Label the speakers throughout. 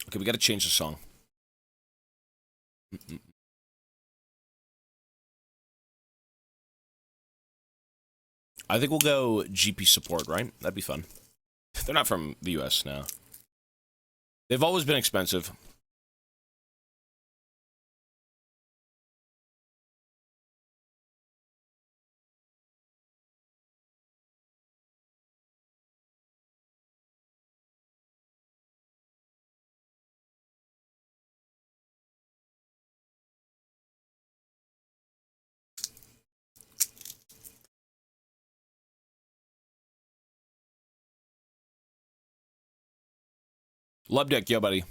Speaker 1: Okay, we gotta change the song. I think we'll go GP support, right? That'd be fun. They're not from the US now. They've always been expensive. Love deck, yo, buddy.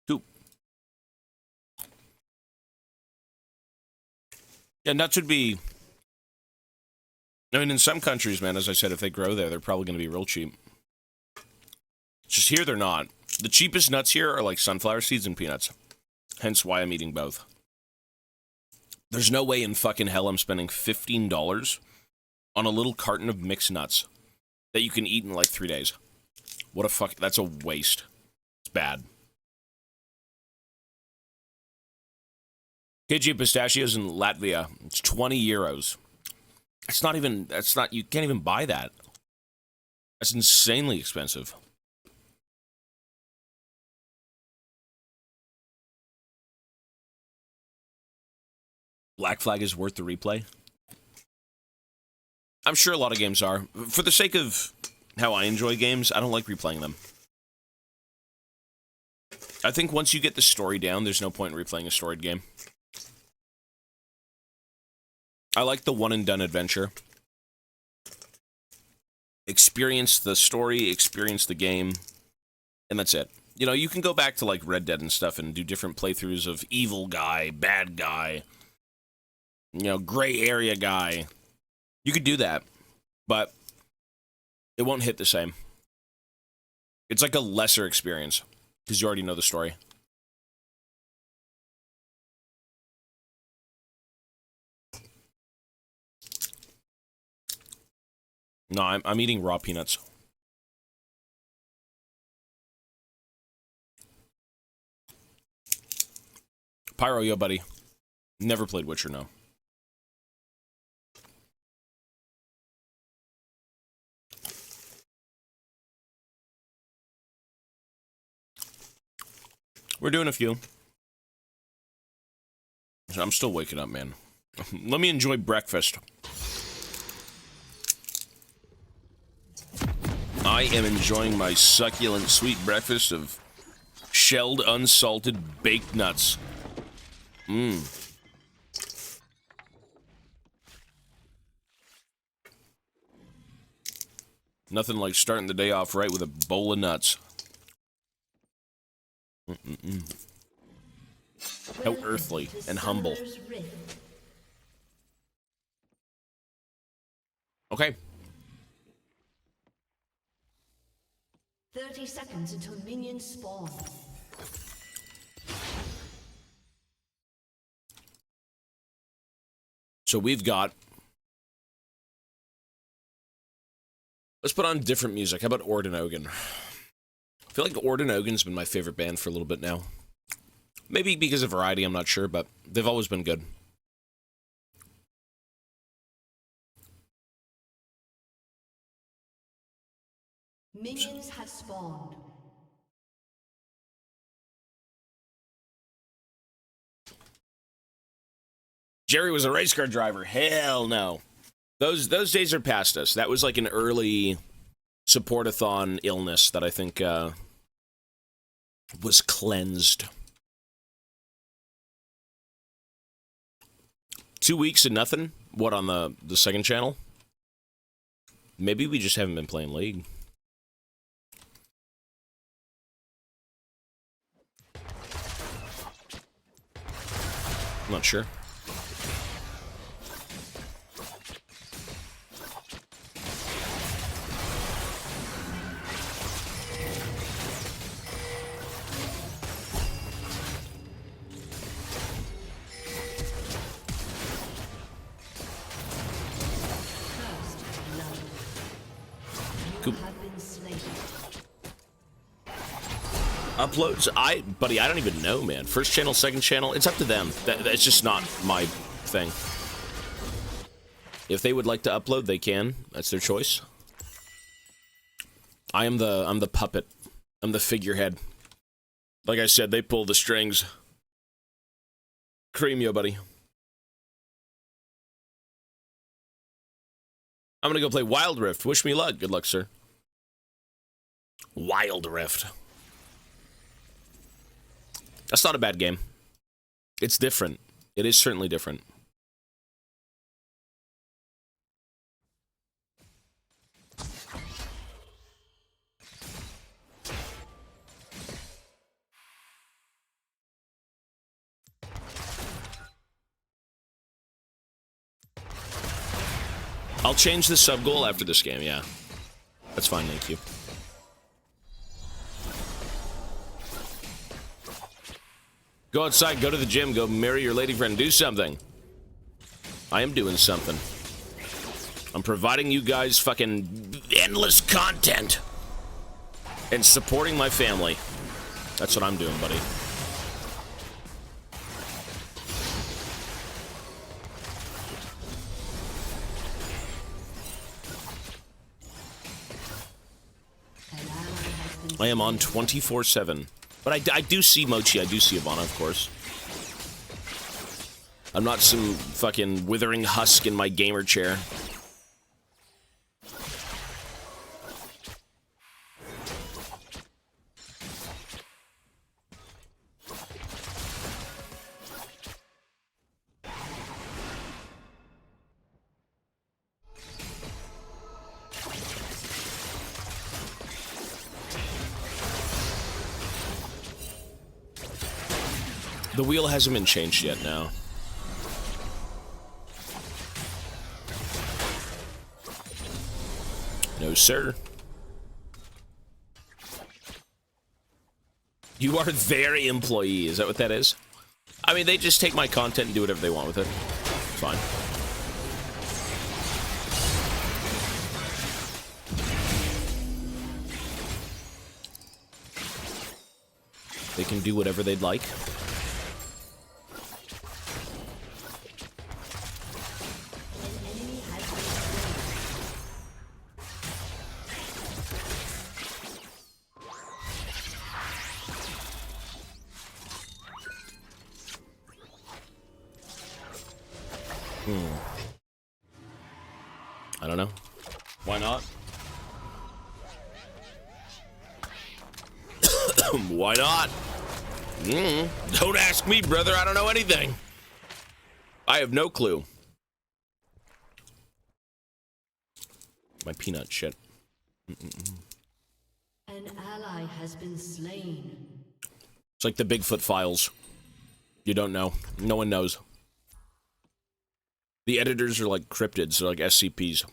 Speaker 1: Two. Yeah, nuts would be... I mean, in some countries, man, as I said, if they grow there, they're probably going to be real cheap. Just here, they're not. The cheapest nuts here are like sunflower seeds and peanuts. Hence why I'm eating both. There's no way in fucking hell I'm spending $15 on a little carton of mixed nuts that you can eat in like 3 days. What a fuck... That's a waste. It's bad. KG pistachios in Latvia. It's 20 euros. It's not even... That's not... You can't even buy that. That's insanely expensive. Black Flag is worth the replay. I'm sure a lot of games are. For the sake of how I enjoy games, I don't like replaying them. I think once you get the story down, there's no point in replaying a storied game. I like the one-and-done adventure. Experience the story, experience the game, and that's it. You know, you can go back to, like, Red Dead and stuff and do different playthroughs of evil guy, bad guy, you know, gray area guy. You could do that, but it won't hit the same. It's like a lesser experience, because you already know the story. No, I'm eating raw peanuts. Pyro, yo, buddy. Never played Witcher, no. We're doing a few. I'm still waking up, man. Let me enjoy breakfast. I am enjoying my succulent sweet breakfast of shelled, unsalted, baked nuts. Mmm. Nothing like starting the day off right with a bowl of nuts. How earthly and humble. Okay.
Speaker 2: 30 seconds until minions spawn.
Speaker 1: So we've got... Let's put on different music. How about Atoning? I feel like Atoning been my favorite band for a little bit now. Maybe because of variety, I'm not sure, but they've always been good.
Speaker 2: Minions have spawned.
Speaker 1: Jerry was a race car driver. Hell no. Those days are past us. That was like an early supportathon illness that I think was cleansed. 2 weeks and nothing? What, on the second channel? Maybe we just haven't been playing League. I'm not sure. Cool.
Speaker 2: have been slain.
Speaker 1: Uploads? Buddy, I don't even know, man. First channel, second channel, it's up to them. That's just not my thing. If they would like to upload, they can. That's their choice. I'm the puppet. I'm the figurehead. Like I said, they pull the strings. Cream yo, buddy. I'm gonna go play Wild Rift. Wish me luck. Good luck, sir. Wild Rift. That's not a bad game. It's different. It is certainly different. I'll change the sub goal after this game, yeah. That's fine, thank you. Go outside, go to the gym, go marry your lady friend, do something. I am doing something. I'm providing you guys fucking endless content. And supporting my family. That's what I'm doing, buddy. I am on 24/7. But I do see Mochi, I do see Ivana, of course. I'm not some fucking withering husk in my gamer chair. The wheel hasn't been changed yet now. No, sir. You are their employee, is that what that is? I mean, they just take my content and do whatever they want with it. It's fine. They can do whatever they'd like. I don't know. Why not? Why not? Don't ask me, brother. I don't know anything. I have no clue. My peanut shit.
Speaker 2: An ally has been slain.
Speaker 1: It's like the Bigfoot files. You don't know. No one knows. The editors are like cryptids. They're like SCPs.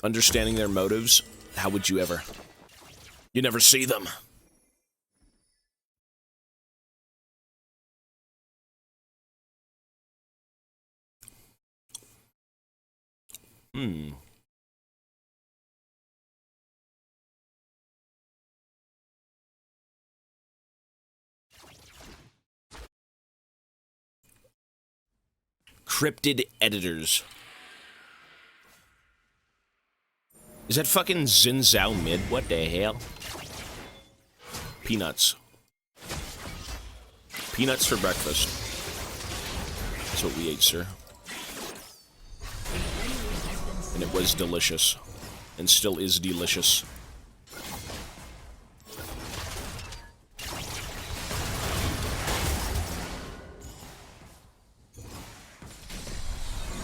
Speaker 1: Understanding their motives, how would you ever? You never see them. Cryptid editors. Is that fucking Xin Zhao mid? What the hell? Peanuts. Peanuts for breakfast. That's what we ate, sir. And it was delicious. And still is delicious.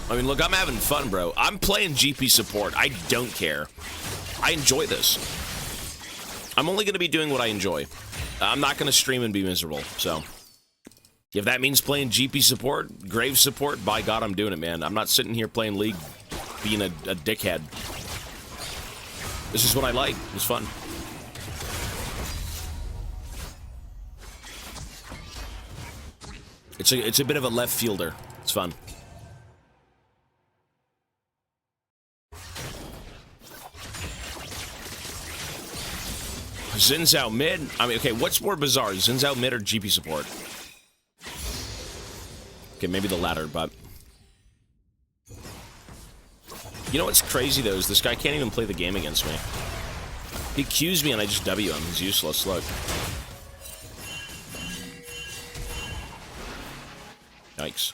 Speaker 1: I mean, look, I'm having fun, bro. I'm playing GP support. I don't care. I enjoy this. I'm only going to be doing what I enjoy. I'm not going to stream and be miserable, so. If that means playing GP support, Grave support, by God, I'm doing it, man. I'm not sitting here playing League being a dickhead. This is what I like. It's fun. It's a bit of a left fielder. It's fun. Xin Zhao mid. I mean, okay, what's more bizarre, Xin Zhao mid or GP support? Okay, maybe the latter, but you know what's crazy though is this guy can't even play the game against me. He Qs me and I just W him. He's useless. Look. Yikes.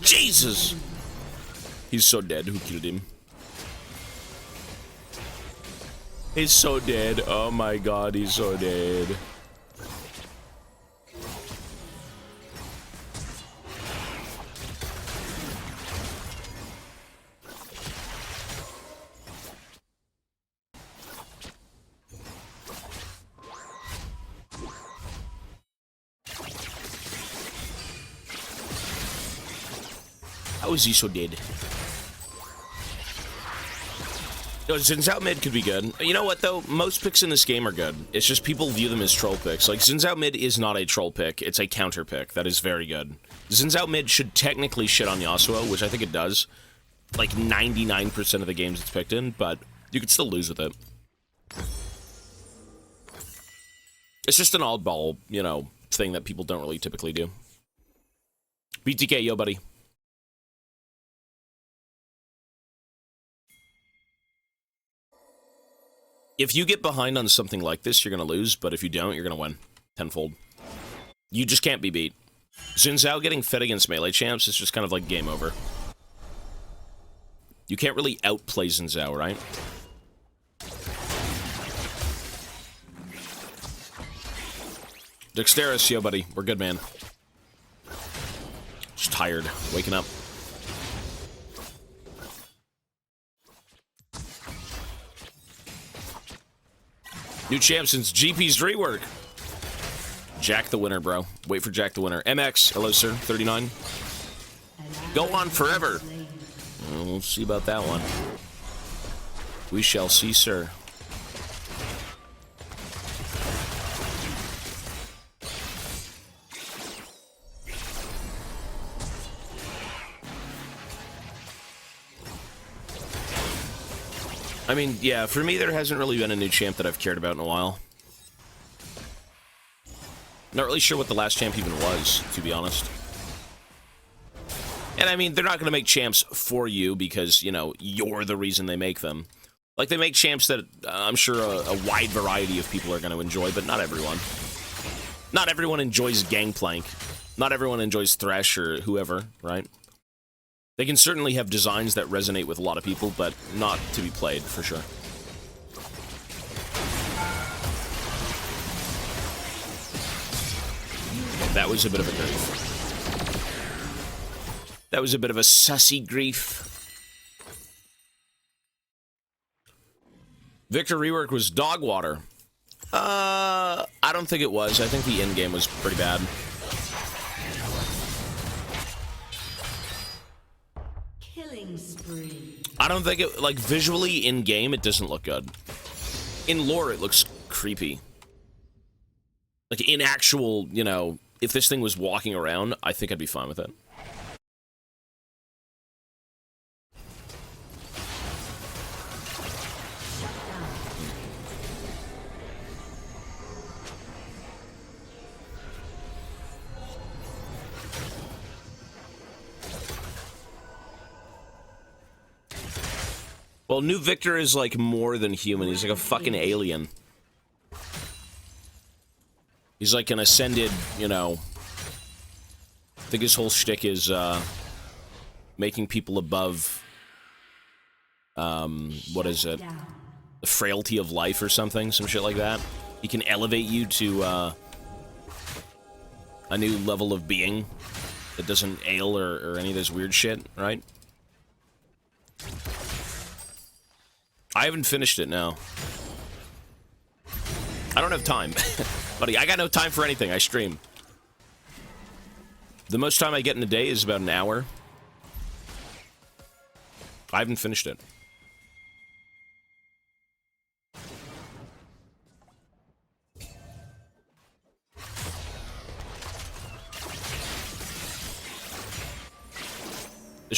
Speaker 1: Jesus! He's so dead. Who killed him? He's so dead. Oh my god, he's so dead. How is he so dead? Yo, Xin Zhao mid could be good. You know what, though? Most picks in this game are good. It's just people view them as troll picks. Like, Xin Zhao mid is not a troll pick. It's a counter pick. That is very good. Xin Zhao mid should technically shit on Yasuo, which I think it does. Like, 99% of the games it's picked in, but you could still lose with it. It's just an oddball, you know, thing that people don't really typically do. BTK, yo, buddy. If you get behind on something like this, you're going to lose, but if you don't, you're going to win. Tenfold. You just can't be beat. Xin Zhao getting fed against melee champs is just kind of like game over. You can't really outplay Xin Zhao, right? Dexterous, yo, buddy. We're good, man. Just tired. Waking up. New champ since GP's rework. Jack the winner, bro. Wait for Jack the winner. MX, hello, sir. 39. Go on forever. We'll see about that one. We shall see, sir. I mean, yeah, for me, there hasn't really been a new champ that I've cared about in a while. Not really sure what the last champ even was, to be honest. And I mean, they're not going to make champs for you because, you know, you're the reason they make them. Like, they make champs that I'm sure a wide variety of people are going to enjoy, but not everyone. Not everyone enjoys Gangplank. Not everyone enjoys Thresh or whoever, right? They can certainly have designs that resonate with a lot of people, but not to be played, for sure. That was a bit of a grief. That was a bit of a sussy grief. Victor rework was dog water. I don't think it was. I think the end game was pretty bad. I don't think it, like, visually in-game, it doesn't look good. In lore, it looks creepy. Like, in actual, you know, if this thing was walking around, I think I'd be fine with it. Well, new Victor is, like, more than human. He's like a fucking alien. He's like an ascended, you know... I think his whole shtick is, making people above... what is it? The frailty of life or something? Some shit like that. He can elevate you to, a new level of being that doesn't ail or any of this weird shit, right? I haven't finished it now. I don't have time. Buddy, I got no time for anything. I stream. The most time I get in a day is about an hour. I haven't finished it.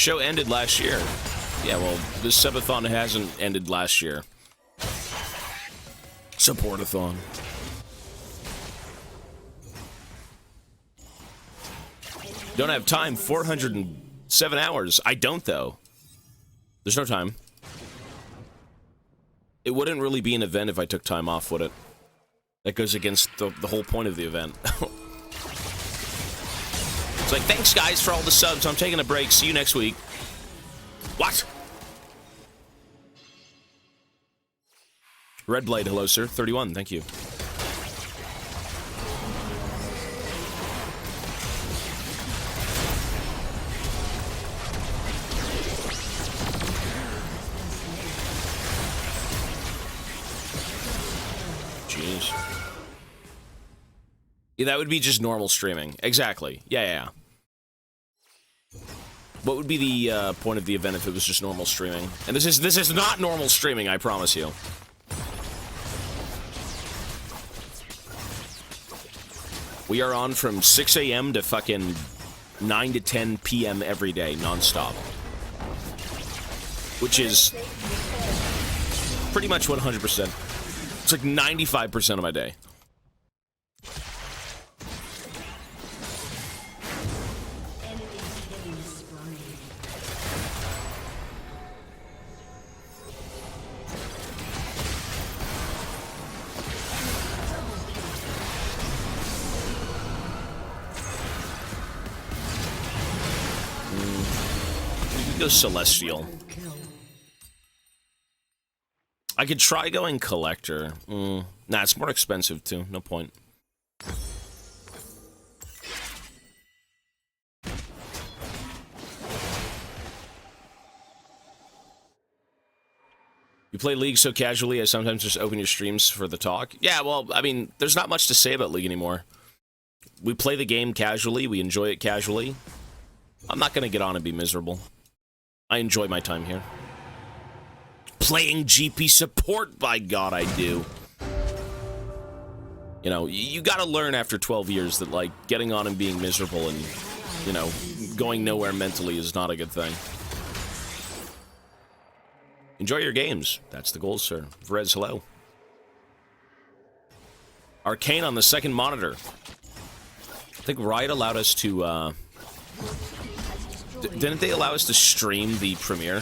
Speaker 1: show ended last year. Yeah, well, this subathon hasn't ended last year. Supportathon. Don't have time. 407 hours. I don't, though. There's no time. It wouldn't really be an event if I took time off, would it? That goes against the whole point of the event. It's like, thanks, guys, for all the subs. I'm taking a break. See you next week. What? Red Blade, hello, sir. 31, thank you. Jeez. Yeah, that would be just normal streaming. Exactly. Yeah. What would be the point of the event if it was just normal streaming? And this is not normal streaming, I promise you. We are on from 6 a.m. to fucking 9 to 10 p.m. every day, non-stop. Which is pretty much 100%. It's like 95% of my day. Go Celestial. I could try going Collector. Nah, it's more expensive too. No point. You play League so casually, I sometimes just open your streams for the talk. Yeah, well, I mean, there's not much to say about League anymore. We play the game casually, we enjoy it casually. I'm not gonna get on and be miserable. I enjoy my time here. Playing GP support, by God, I do. You know, you gotta learn after 12 years that, like, getting on and being miserable and, you know, going nowhere mentally is not a good thing. Enjoy your games. That's the goal, sir. Vrez, hello. Arcane on the second monitor. I think Riot allowed us to, didn't they allow us to stream the premiere?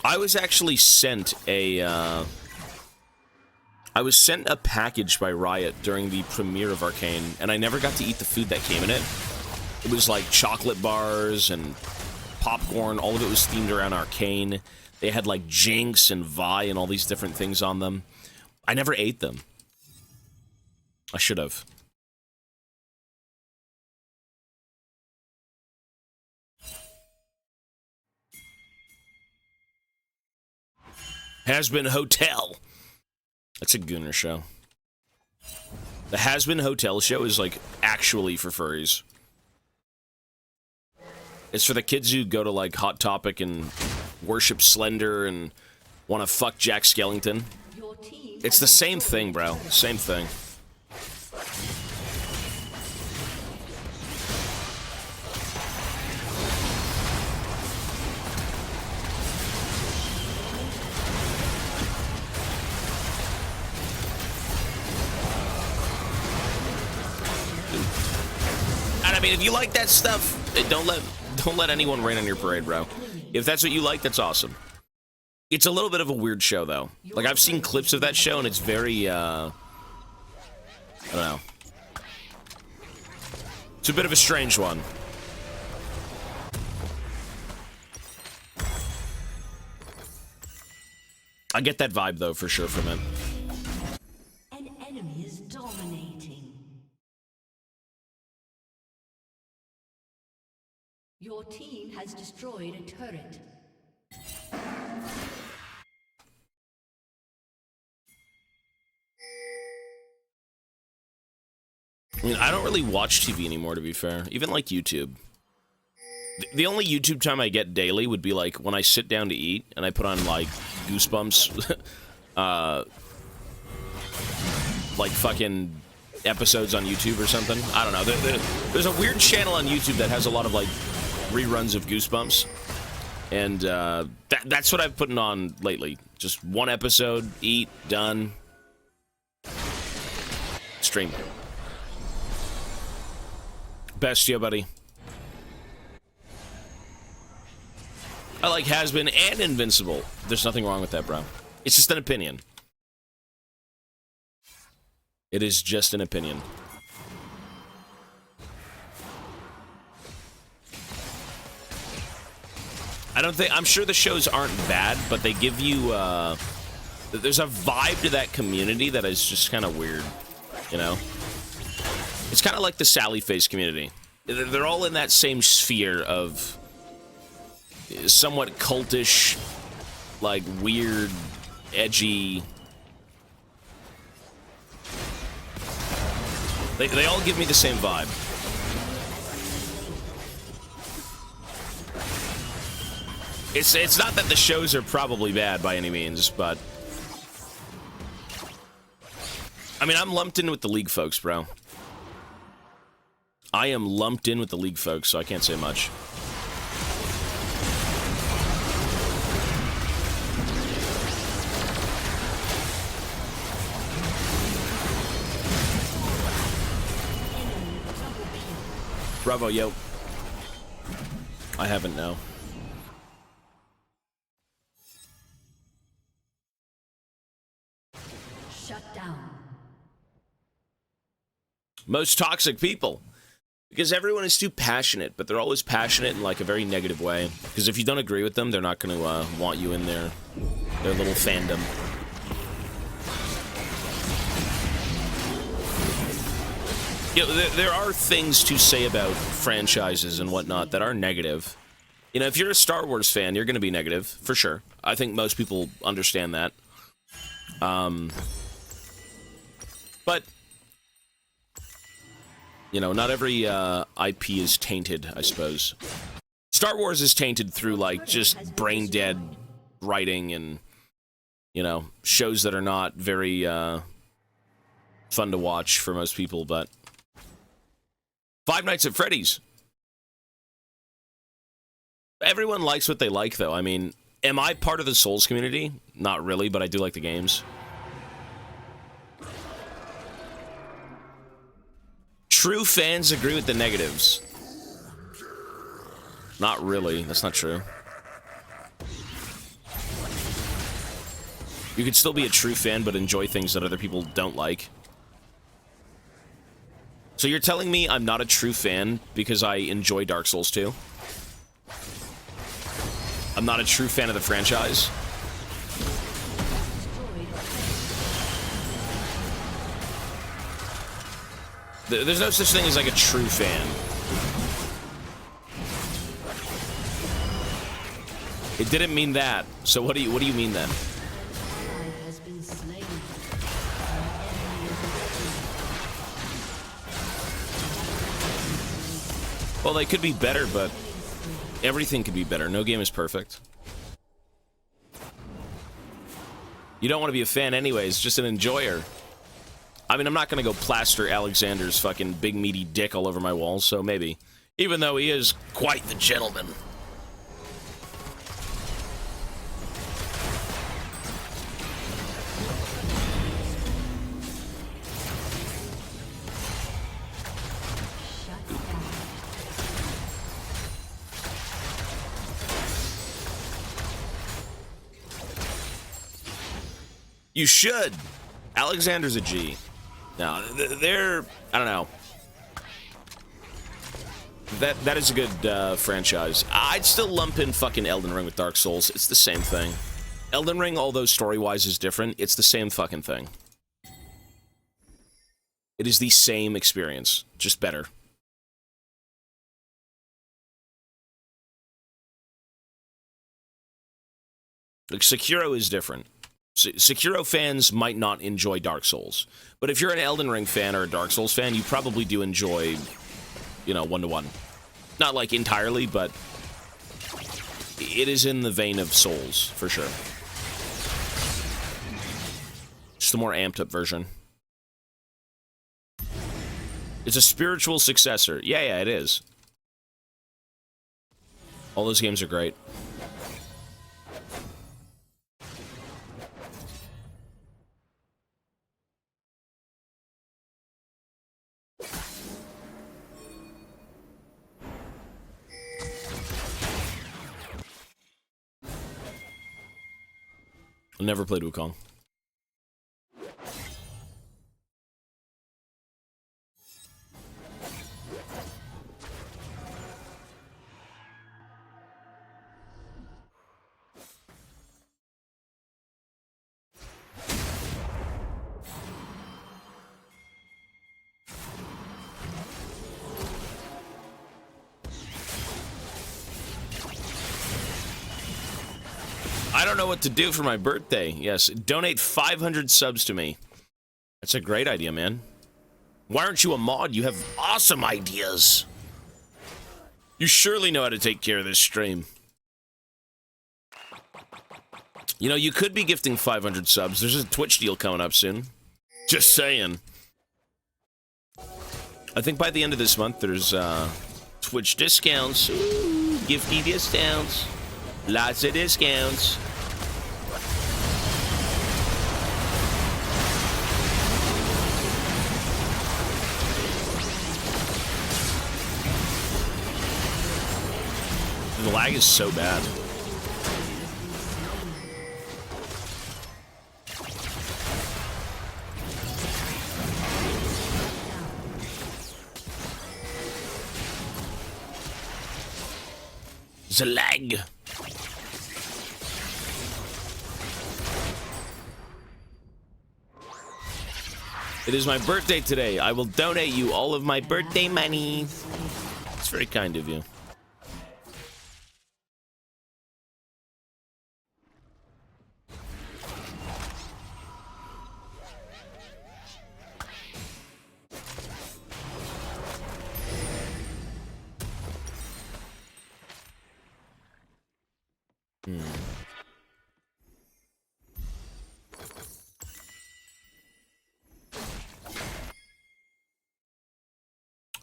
Speaker 1: I was actually sent a, I was sent a package by Riot during the premiere of Arcane, and I never got to eat the food that came in it. It was like chocolate bars and popcorn, all of it was themed around Arcane. They had like Jinx and Vi and all these different things on them. I never ate them. I should have. Has-Been Hotel. That's a Gooner show. The Has-Been Hotel show is like actually for furries. It's for the kids who go to like Hot Topic and worship Slender and want to fuck Jack Skellington. It's the same thing, bro. Same thing. And I mean, if you like that stuff, don't let anyone rain on your parade, bro. If that's what you like, that's awesome. It's a little bit of a weird show, though. Like, I've seen clips of that show, and it's very, I don't know. It's a bit of a strange one. I get that vibe, though, for sure from it.
Speaker 2: An enemy is dominating. Your team has destroyed a turret.
Speaker 1: I mean, I don't really watch TV anymore, to be fair. Even, like, YouTube. The only YouTube time I get daily would be, like, when I sit down to eat, and I put on, like, Goosebumps, like, fucking episodes on YouTube or something. I don't know. There's a weird channel on YouTube that has a lot of, like, reruns of Goosebumps. And that's what I've put on lately. Just one episode, eat, done. Stream. Bestio, buddy. I like Has-Been and Invincible. There's nothing wrong with that, bro. It's just an opinion. It is just an opinion. I'm sure the shows aren't bad, but they give you, there's a vibe to that community that is just kind of weird, you know? It's kind of like the Sally Face community. They're all in that same sphere of somewhat cultish, like, weird, edgy... They all give me the same vibe. It's not that the shows are probably bad by any means, but... I mean, I'm lumped in with the League folks, bro. I am lumped in with the League folks, so I can't say much. Bravo, yo. I haven't, no.
Speaker 2: Shut down.
Speaker 1: Most toxic people. Because everyone is too passionate, but they're always passionate in, like, a very negative way. Because if you don't agree with them, they're not going to want you in their little fandom. You know, there are things to say about franchises and whatnot that are negative. You know, if you're a Star Wars fan, you're going to be negative, for sure. I think most people understand that. But, you know, not every IP is tainted, I suppose. Star Wars is tainted through, like, just brain-dead writing and, you know, shows that are not very fun to watch for most people, but... Five Nights at Freddy's. Everyone likes what they like, though. I mean, am I part of the Souls community? Not really, but I do like the games. True fans agree with the negatives. Not really. That's not true. You could still be a true fan, but enjoy things that other people don't like. So you're telling me I'm not a true fan because I enjoy Dark Souls 2? I'm not a true fan of the franchise? There's no such thing as, like, a true fan. It didn't mean that. So what do you mean then? Well, they could be better, but everything could be better. No game is perfect. You don't want to be a fan anyways, just an enjoyer. I mean, I'm not going to go plaster Alexander's fucking big meaty dick all over my walls, so maybe. Even though he is quite the gentleman. You should. Alexander's a G. Now, they're... I don't know. That is a good franchise. I'd still lump in fucking Elden Ring with Dark Souls. It's the same thing. Elden Ring, although story-wise is different, it's the same fucking thing. It is the same experience, just better. Like, Sekiro is different. Sekiro fans might not enjoy Dark Souls. But if you're an Elden Ring fan or a Dark Souls fan, you probably do enjoy, you know, one-to-one. Not, like, entirely, but it is in the vein of Souls, for sure. Just a more amped-up version. It's a spiritual successor. Yeah, it is. All those games are great. I never played Wukong. I don't know what to do for my birthday. Yes, donate 500 subs to me. That's a great idea, man. Why aren't you a mod? You have awesome ideas. You surely know how to take care of this stream. You know, you could be gifting 500 subs. There's a Twitch deal coming up soon. Just saying. I think by the end of this month, there's Twitch discounts. Ooh, gifty discounts. Lots of discounts. The lag is so bad. The lag. It is my birthday today. I will donate you all of my birthday money. It's very kind of you.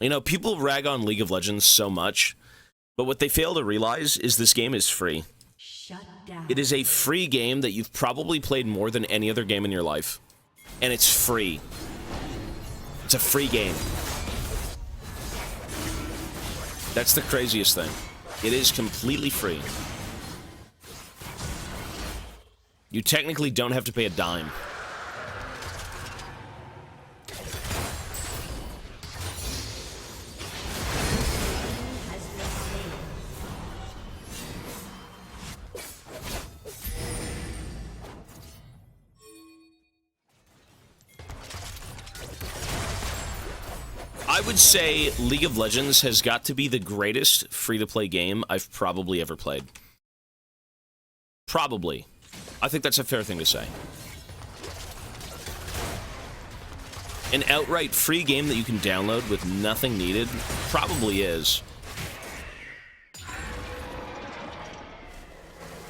Speaker 1: You know, people rag on League of Legends so much, but what they fail to realize is this game is free.
Speaker 2: Shut down.
Speaker 1: It is a free game that you've probably played more than any other game in your life. And it's free. It's a free game. That's the craziest thing. It is completely free. You technically don't have to pay a dime. I would say League of Legends has got to be the greatest free-to-play game I've probably ever played. Probably. I think that's a fair thing to say. An outright free game that you can download with nothing needed probably is.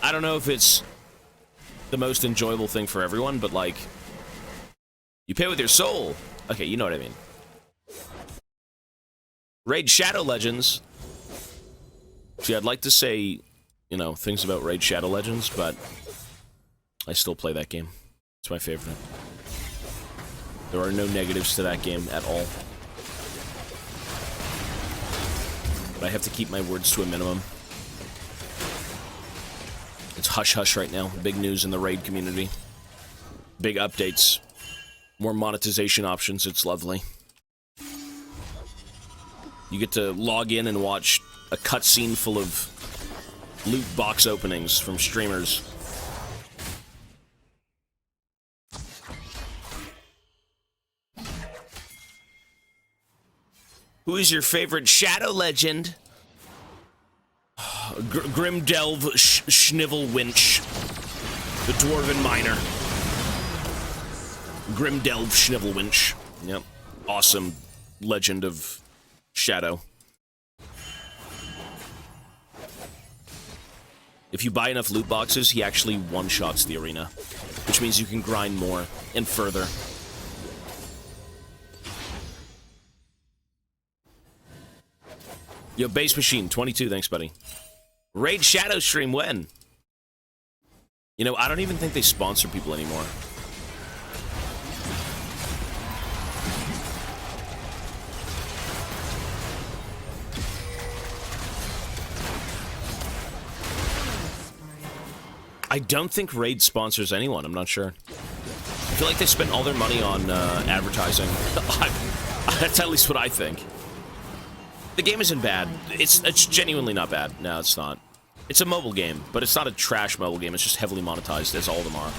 Speaker 1: I don't know if it's the most enjoyable thing for everyone, but like, you pay with your soul. Okay, you know what I mean. Raid Shadow Legends. See, I'd like to say, you know, things about Raid Shadow Legends, but I still play that game. It's my favorite. There are no negatives to that game at all. But I have to keep my words to a minimum. It's hush-hush right now. Big news in the Raid community. Big updates. More monetization options. It's lovely. You get to log in and watch a cutscene full of loot box openings from streamers. Who is your favorite Shadow Legend? Grimdelve Schnivel Winch. The Dwarven Miner. Grimdelve Schnivel Winch. Yep. Awesome legend of Shadow. If you buy enough loot boxes, he actually one-shots the arena, which means you can grind more and further. Yo, Base Machine, 22, thanks, buddy. Raid Shadow Stream, when? You know, I don't even think they sponsor people anymore. I don't think Raid sponsors anyone, I'm not sure. I feel like they spent all their money on advertising. That's at least what I think. The game isn't bad. It's genuinely not bad. No, it's not. It's a mobile game, but it's not a trash mobile game. It's just heavily monetized, as all of them are.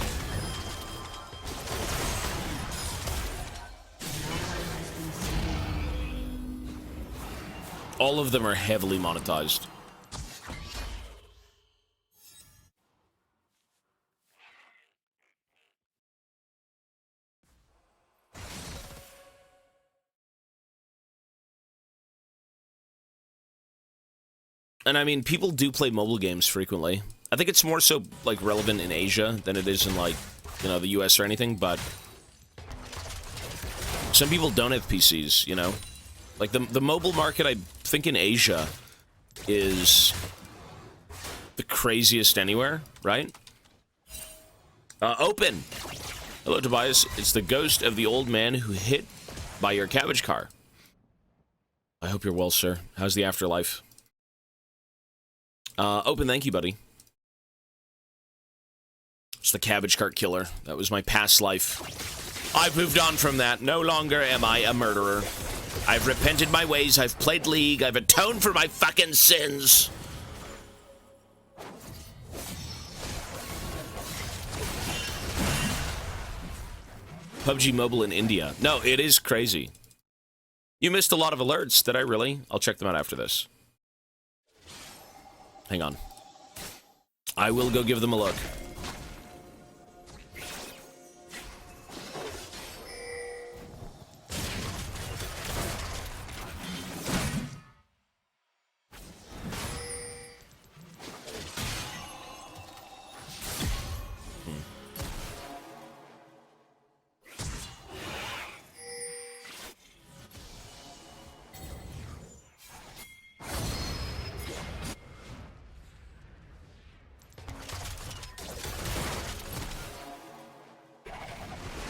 Speaker 1: All of them are heavily monetized. And I mean, people do play mobile games frequently. I think it's more so, like, relevant in Asia than it is in, like, you know, the US or anything, but some people don't have PCs, you know? Like, the mobile market, I think, in Asia is the craziest anywhere, right? Open! Hello, Tobias. It's the ghost of the old man who hit by your cabbage car. I hope you're well, sir. How's the afterlife? Open, thank you, buddy. It's the cabbage cart killer. That was my past life. I've moved on from that. No longer am I a murderer. I've repented my ways. I've played League. I've atoned for my fucking sins. PUBG Mobile in India. No, it is crazy. You missed a lot of alerts. Did I really? I'll check them out after this. Hang on. I will go give them a look.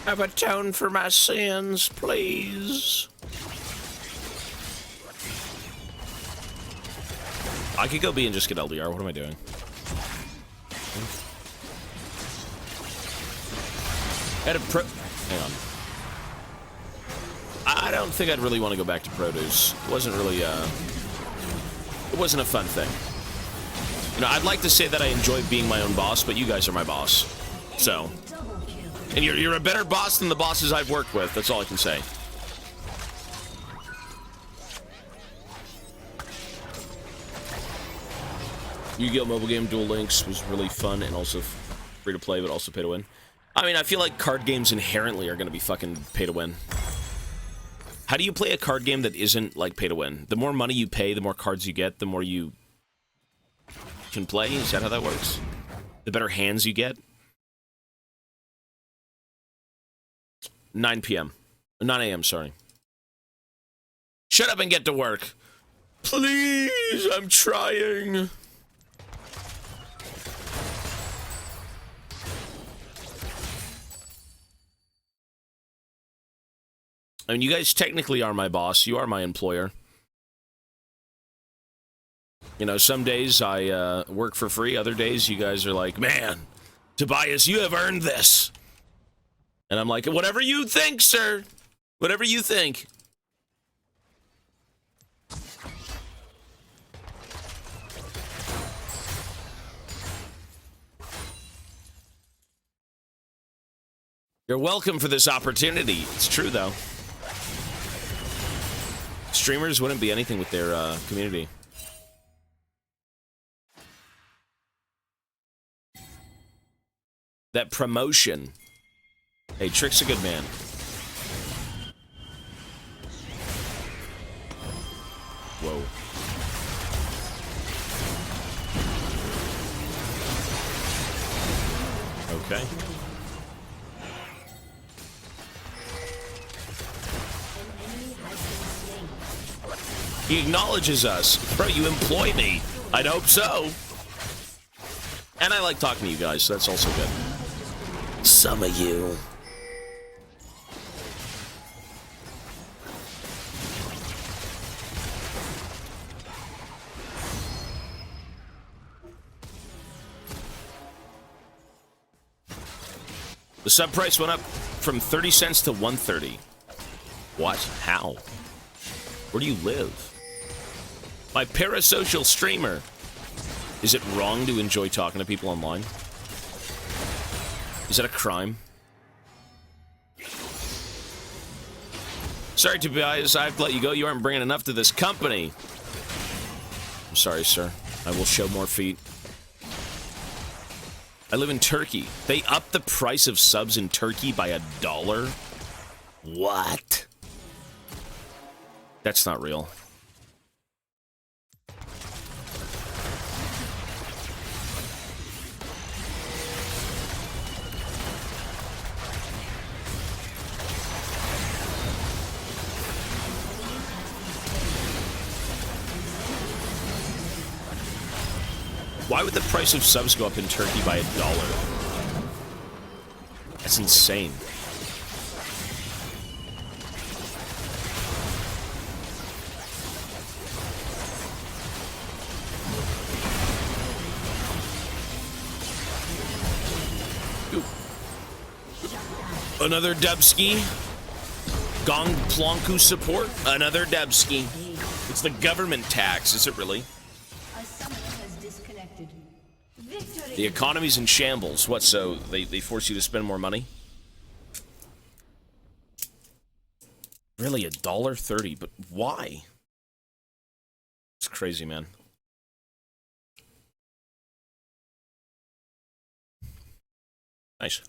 Speaker 1: I've atoned for my sins, please. I could go B and just get LDR. What am I doing? At a pro... Hang on. I don't think I'd really want to go back to produce. It wasn't really, it wasn't a fun thing. You know, I'd like to say that I enjoy being my own boss, but you guys are my boss. So... And you're a better boss than the bosses I've worked with. That's all I can say. Yu-Gi-Oh! Mobile game Duel Links was really fun and also free to play, but also pay to win. I mean, I feel like card games inherently are going to be fucking pay to win. How do you play a card game that isn't, like, pay to win? The more money you pay, the more cards you get, the more you can play? Is that how that works? The better hands you get? 9 p.m. 9 a.m., sorry. Shut up and get to work. Please, I'm trying. I mean, you guys technically are my boss. You are my employer. You know, some days I work for free. Other days you guys are like, man, Tobias, you have earned this. And I'm like, whatever you think, sir. Whatever you think. You're welcome for this opportunity. It's true, though. Streamers wouldn't be anything with their community. That promotion. Hey, Trick's a good man. Whoa. Okay. He acknowledges us. Bro, you employ me. I'd hope so. And I like talking to you guys, so that's also good. Some of you. The sub price went up from 30 cents to 130. What? How? Where do you live? My parasocial streamer. Is it wrong to enjoy talking to people online? Is that a crime? Sorry, Tobias, I have to let you go. You aren't bringing enough to this company. I'm sorry, sir. I will show more feet. I live in Turkey. They upped the price of subs in Turkey by $1? What? That's not real. Why would the price of subs go up in Turkey by $1? That's insane. Ooh. Another Dubski. Gangplank support. Another Dubski. It's the government tax, is it really? The economy's in shambles. What, so they force you to spend more money? Really, $1.30? But why? It's crazy, man. Nice.